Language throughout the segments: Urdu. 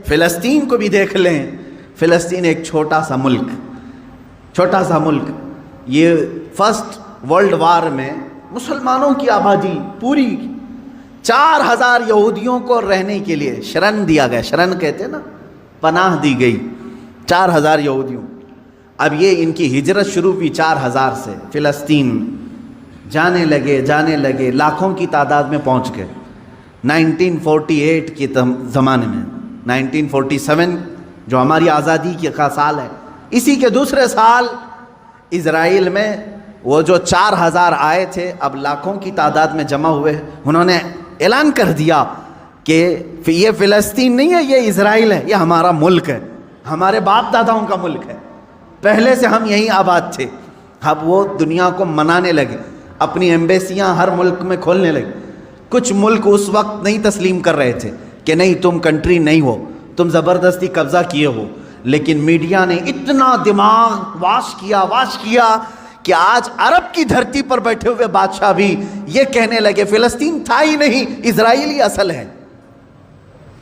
فلسطین کو بھی دیکھ لیں، فلسطین ایک چھوٹا سا ملک، یہ فرسٹ ورلڈ وار میں مسلمانوں کی آبادی پوری 4000 یہودیوں کو رہنے کے لیے شرن دیا گیا، شرن کہتے ہیں نا، پناہ دی گئی 4000 یہودیوں۔ اب یہ ان کی ہجرت شروع ہوئی 4000 سے، فلسطین جانے لگے لاکھوں کی تعداد میں پہنچ گئے۔ 1948 کے زمانے میں 1947 جو ہماری آزادی کا سال ہے، اسی کے دوسرے سال اسرائیل میں وہ جو 4000 آئے تھے اب لاکھوں کی تعداد میں جمع ہوئے، انہوں نے اعلان کر دیا کہ یہ فلسطین نہیں ہے، یہ اسرائیل ہے، یہ ہمارا ملک ہے، ہمارے باپ داداؤں کا ملک ہے، پہلے سے ہم یہیں آباد تھے۔ اب وہ دنیا کو منانے لگے، اپنی ایمبیسیاں ہر ملک میں کھولنے لگے۔ کچھ ملک اس وقت نہیں تسلیم کر رہے تھے کہ نہیں تم کنٹری نہیں ہو، تم زبردستی قبضہ کیے ہو، لیکن میڈیا نے اتنا دماغ واش کیا کہ آج عرب کی دھرتی پر بیٹھے ہوئے بادشاہ بھی یہ کہنے لگے فلسطین تھا ہی نہیں، اسرائیل اصل ہے۔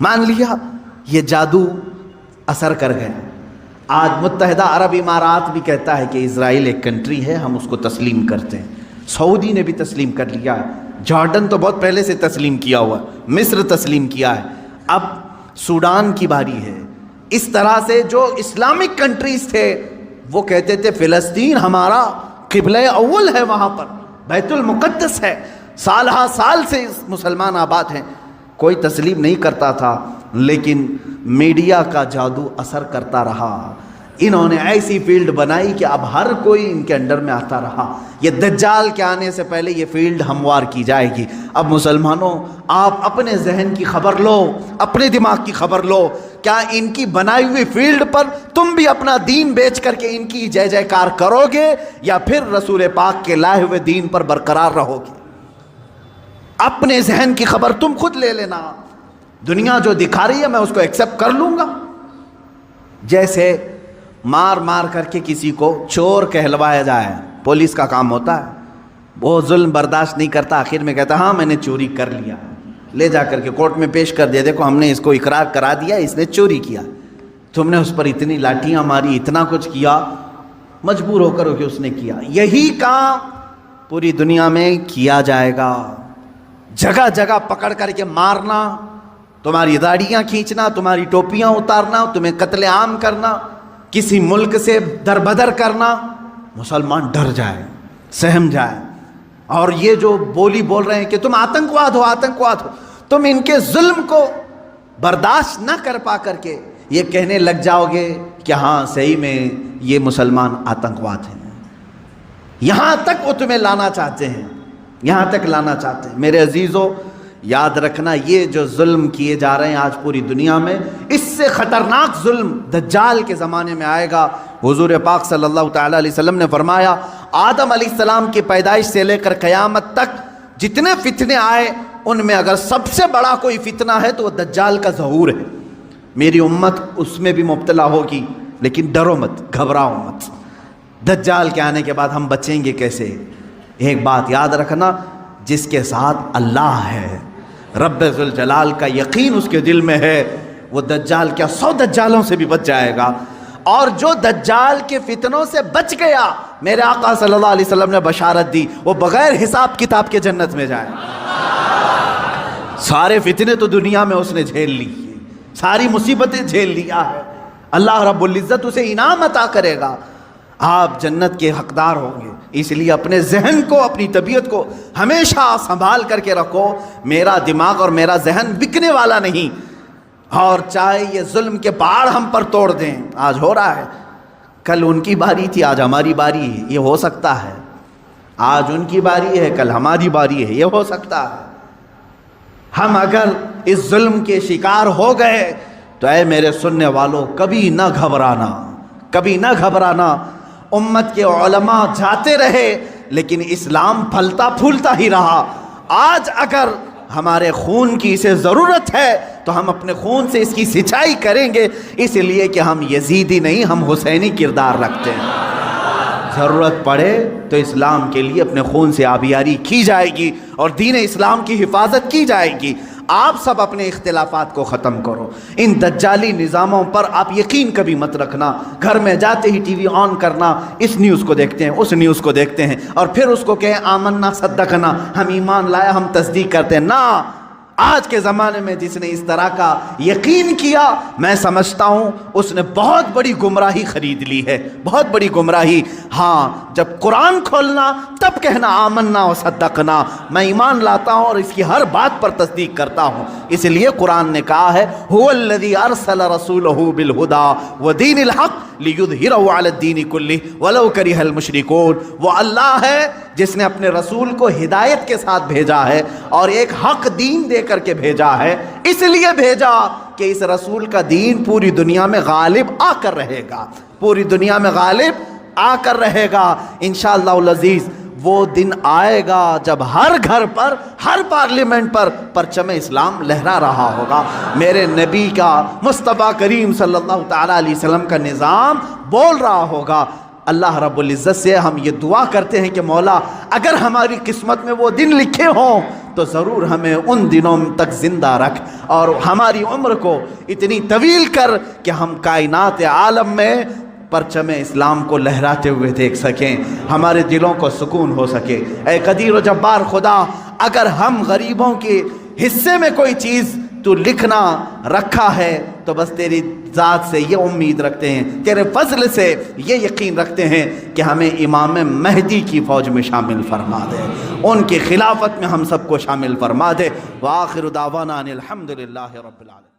مان لیا، یہ جادو اثر کر گئے۔ آج متحدہ عرب امارات بھی کہتا ہے کہ اسرائیل ایک کنٹری ہے، ہم اس کو تسلیم کرتے ہیں۔ سعودی نے بھی تسلیم کر لیا ہے، جارڈن تو بہت پہلے سے تسلیم کیا ہوا ہے، مصر تسلیم کیا ہے، اب سوڈان کی باری ہے۔ اس طرح سے جو اسلامک کنٹریز تھے وہ کہتے تھے فلسطین ہمارا قبلہ اول ہے، وہاں پر بیت المقدس ہے، سال ہا سال سے مسلمان آباد ہیں، کوئی تسلیم نہیں کرتا تھا، لیکن میڈیا کا جادو اثر کرتا رہا۔ انہوں نے ایسی فیلڈ بنائی کہ اب ہر کوئی ان کے انڈر میں آتا رہا۔ یہ دجال کے آنے سے پہلے یہ فیلڈ ہموار کی جائے گی۔ اب مسلمانوں، آپ اپنے ذہن کی خبر لو، اپنے دماغ کی خبر لو، کیا ان کی بنائی ہوئی فیلڈ پر تم بھی اپنا دین بیچ کر کے ان کی جے جے کار کرو گے، یا پھر رسول پاک کے لائے ہوئے دین پر برقرار رہو گے؟ اپنے ذہن کی خبر تم خود لے لینا۔ دنیا جو دکھا رہی ہے میں اس کو ایکسیپٹ کر لوں گا۔ جیسے مار کر کے کسی کو چور کہلوایا جائے، پولیس کا کام ہوتا ہے، وہ ظلم برداشت نہیں کرتا، آخر میں کہتا ہاں میں نے چوری کر لیا، لے جا کر کے کورٹ میں پیش کر دیا، دیکھو ہم نے اس کو اقرار کرا دیا اس نے چوری کیا، تم نے اس پر اتنی لاٹیاں ماری، اتنا کچھ کیا، مجبور ہو کر کہ اس نے کیا۔ یہی کام پوری دنیا میں کیا جائے گا، جگہ جگہ پکڑ کر کے مارنا، تمہاری داڑیاں کھینچنا، تمہاری ٹوپیاں اتارنا، تمہیں قتل عام کرنا، کسی ملک سے دربدر کرنا، مسلمان ڈر جائے، سہم جائے۔ اور یہ جو بولی بول رہے ہیں کہ تم آتنکواد ہو، تم ان کے ظلم کو برداشت نہ کر پا کر کے یہ کہنے لگ جاؤ گے کہ ہاں صحیح میں یہ مسلمان آتنکواد ہیں۔ یہاں تک وہ تمہیں لانا چاہتے ہیں، یہاں تک لانا چاہتے ہیں۔ میرے عزیزو، یاد رکھنا یہ جو ظلم کیے جا رہے ہیں آج پوری دنیا میں، اس سے خطرناک ظلم دجال کے زمانے میں آئے گا۔ حضور پاک صلی اللہ تعالیٰ علیہ وسلم نے فرمایا آدم علیہ السلام کی پیدائش سے لے کر قیامت تک جتنے فتنے آئے ان میں اگر سب سے بڑا کوئی فتنہ ہے تو وہ دجال کا ظہور ہے۔ میری امت اس میں بھی مبتلا ہوگی، لیکن ڈرو مت، گھبراؤ مت۔ دجال کے آنے کے بعد ہم بچیں گے کیسے؟ ایک بات یاد رکھنا، جس کے ساتھ اللہ ہے، رب ذوالجلال کا یقین اس کے دل میں ہے، وہ دجال کیا 100 دجالوں سے بھی بچ جائے گا۔ اور جو دجال کے فتنوں سے بچ گیا، میرے آقا صلی اللہ علیہ وسلم نے بشارت دی، وہ بغیر حساب کتاب کے جنت میں جائے۔ سارے فتنے تو دنیا میں اس نے جھیل لی، ساری مصیبتیں جھیل لیا ہے، اللہ رب العزت اسے انعام عطا کرے گا، آپ جنت کے حقدار ہوں گے۔ اس لیے اپنے ذہن کو، اپنی طبیعت کو ہمیشہ سنبھال کر کے رکھو، میرا دماغ اور میرا ذہن بکنے والا نہیں۔ اور چاہے یہ ظلم کے پہاڑ ہم پر توڑ دیں، آج ہو رہا ہے، کل ان کی باری تھی آج ہماری باری ہے، یہ ہو سکتا ہے، آج ان کی باری ہے کل ہماری باری ہے، یہ ہو سکتا ہے۔ ہم اگر اس ظلم کے شکار ہو گئے تو اے میرے سننے والوں، کبھی نہ گھبرانا، کبھی نہ گھبرانا۔ امت کے علماء جاتے رہے لیکن اسلام پھلتا پھولتا ہی رہا۔ آج اگر ہمارے خون کی اسے ضرورت ہے تو ہم اپنے خون سے اس کی سچائی کریں گے، اس لیے کہ ہم یزیدی نہیں، ہم حسینی کردار رکھتے ہیں۔ ضرورت پڑے تو اسلام کے لیے اپنے خون سے آبیاری کی جائے گی اور دین اسلام کی حفاظت کی جائے گی۔ آپ سب اپنے اختلافات کو ختم کرو. ان دجالی نظاموں پر آپ یقین کبھی مت رکھنا. گھر میں جاتے ہی ٹی وی آن کرنا, اس نیوز کو دیکھتے ہیں, اس نیوز کو دیکھتے ہیں, اور پھر اس کو کہیں آمنا صدقنا, ہم ایمان لائے, ہم تصدیق کرتے ہیں. نہ, آج کے زمانے میں جس نے اس طرح کا یقین کیا, میں سمجھتا ہوں اس نے بہت بڑی گمراہی خرید لی ہے, بہت بڑی گمراہی. ہاں, جب قرآن کھولنا تب کہنا آمنا و صدقنا, میں ایمان لاتا ہوں اور اس کی ہر بات پر تصدیق کرتا ہوں. اس لیے قرآن نے کہا ہے هو الذی ارسل رسولہ بالہدی ودین الحق لیظہرہ علی الدین کلہ ولو کرہ المشرکون. وہ اللہ ہے جس نے اپنے رسول کو ہدایت کے ساتھ بھیجا ہے اور ایک حق دین دے کر کے بھیجا ہے. اس لیے بھیجا کہ اس رسول کا دین پوری دنیا میں غالب آ کر رہے گا, پوری دنیا میں غالب آ کر رہے گا. انشاءاللہ العزیز وہ دن آئے گا جب ہر گھر پر, ہر پارلیمنٹ پر پرچم اسلام لہرا رہا ہوگا. میرے نبی کا, مصطفیٰ کریم صلی اللہ تعالیٰ علیہ وسلم کا نظام بول رہا ہوگا. اللہ رب العزت سے ہم یہ دعا کرتے ہیں کہ مولا اگر ہماری قسمت میں وہ دن لکھے ہوں تو ضرور ہمیں ان دنوں تک زندہ رکھ اور ہماری عمر کو اتنی طویل کر کہ ہم کائنات عالم میں پرچم اسلام کو لہراتے ہوئے دیکھ سکیں, ہمارے دلوں کو سکون ہو سکے. اے قدیر و جبار خدا, اگر ہم غریبوں کے حصے میں کوئی چیز تو لکھنا رکھا ہے تو بس تیری ذات سے یہ امید رکھتے ہیں, تیرے فضل سے یہ یقین رکھتے ہیں کہ ہمیں امام مہدی کی فوج میں شامل فرما دے, ان کی خلافت میں ہم سب کو شامل فرما دے. وآخر دعوانا ان الحمدللہ رب العالمین.